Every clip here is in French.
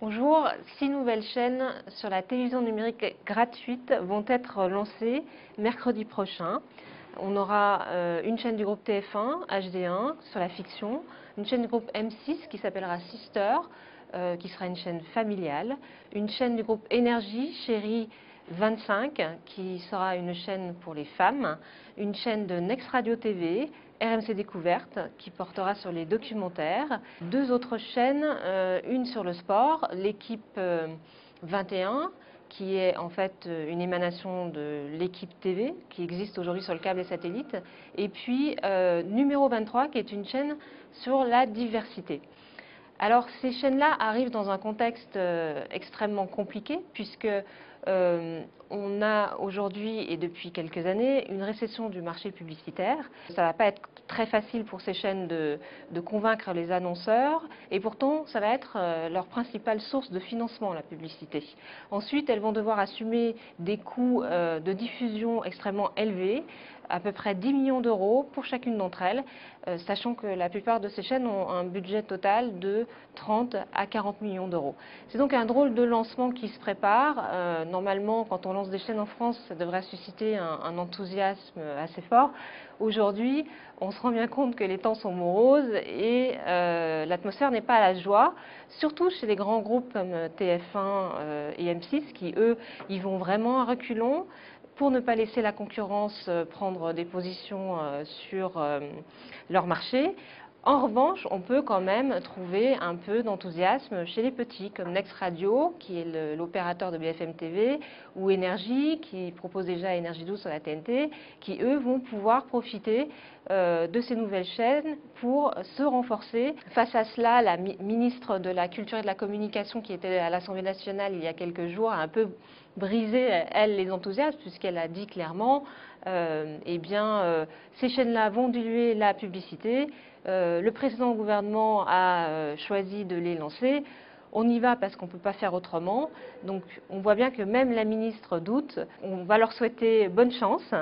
Bonjour, 6 nouvelles chaînes sur la télévision numérique gratuite vont être lancées mercredi prochain. On aura une chaîne du groupe TF1, HD1, sur la fiction, une chaîne du groupe M6 qui s'appellera Sister, qui sera une chaîne familiale, une chaîne du groupe Énergie, Chérie 25, qui sera une chaîne pour les femmes, une chaîne de Next Radio TV, RMC Découverte, qui portera sur les documentaires, deux autres chaînes, une sur le sport, l'équipe 21, qui est en fait une émanation de l'équipe TV, qui existe aujourd'hui sur le câble et satellite, et puis numéro 23, qui est une chaîne sur la diversité. Alors ces chaînes-là arrivent dans un contexte extrêmement compliqué puisque on a aujourd'hui et depuis quelques années une récession du marché publicitaire. Ça ne va pas être très facile pour ces chaînes de convaincre les annonceurs et pourtant ça va être leur principale source de financement, la publicité. Ensuite, elles vont devoir assumer des coûts de diffusion extrêmement élevés, à peu près 10 millions d'euros pour chacune d'entre elles, sachant que la plupart de ces chaînes ont un budget total de 30 à 40 millions d'euros. C'est donc un drôle de lancement qui se prépare. Normalement, quand on lance des chaînes en France, ça devrait susciter un enthousiasme assez fort. Aujourd'hui, on se rend bien compte que les temps sont moroses et l'atmosphère n'est pas à la joie, surtout chez les grands groupes comme TF1 et M6 qui, eux, y vont vraiment à reculons pour ne pas laisser la concurrence prendre des positions sur leur marché. En revanche, on peut quand même trouver un peu d'enthousiasme chez les petits, comme Next Radio, qui est l'opérateur de BFM TV, ou Énergie, qui propose déjà Énergie 12 sur la TNT, qui eux vont pouvoir profiter de ces nouvelles chaînes pour se renforcer. Face à cela, la ministre de la Culture et de la Communication, qui était à l'Assemblée nationale il y a quelques jours, a un peu brisé, elle, les enthousiasmes, puisqu'elle a dit clairement ces chaînes-là vont diluer la publicité. Le précédent gouvernement a choisi de les lancer. On y va parce qu'on ne peut pas faire autrement. Donc on voit bien que même la ministre doute. On va leur souhaiter bonne chance.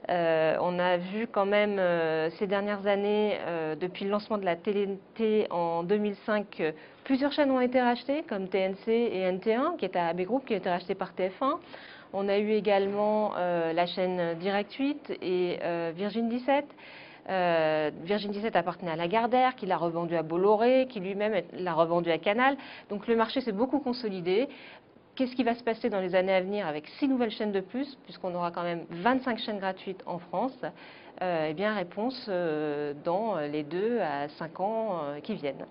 On a vu quand même ces dernières années, depuis le lancement de la TNT en 2005, plusieurs chaînes ont été rachetées, comme TNC et NT1, qui est à AB Group, qui a été racheté par TF1. On a eu également la chaîne Direct 8 et Virgin 17. Virgin 17 appartenait à Lagardère, qui l'a revendu à Bolloré, qui lui-même l'a revendu à Canal. Donc le marché s'est beaucoup consolidé. Qu'est-ce qui va se passer dans les années à venir avec 6 nouvelles chaînes de plus, puisqu'on aura quand même 25 chaînes gratuites en France? Eh bien, réponse dans les 2 à 5 ans qui viennent.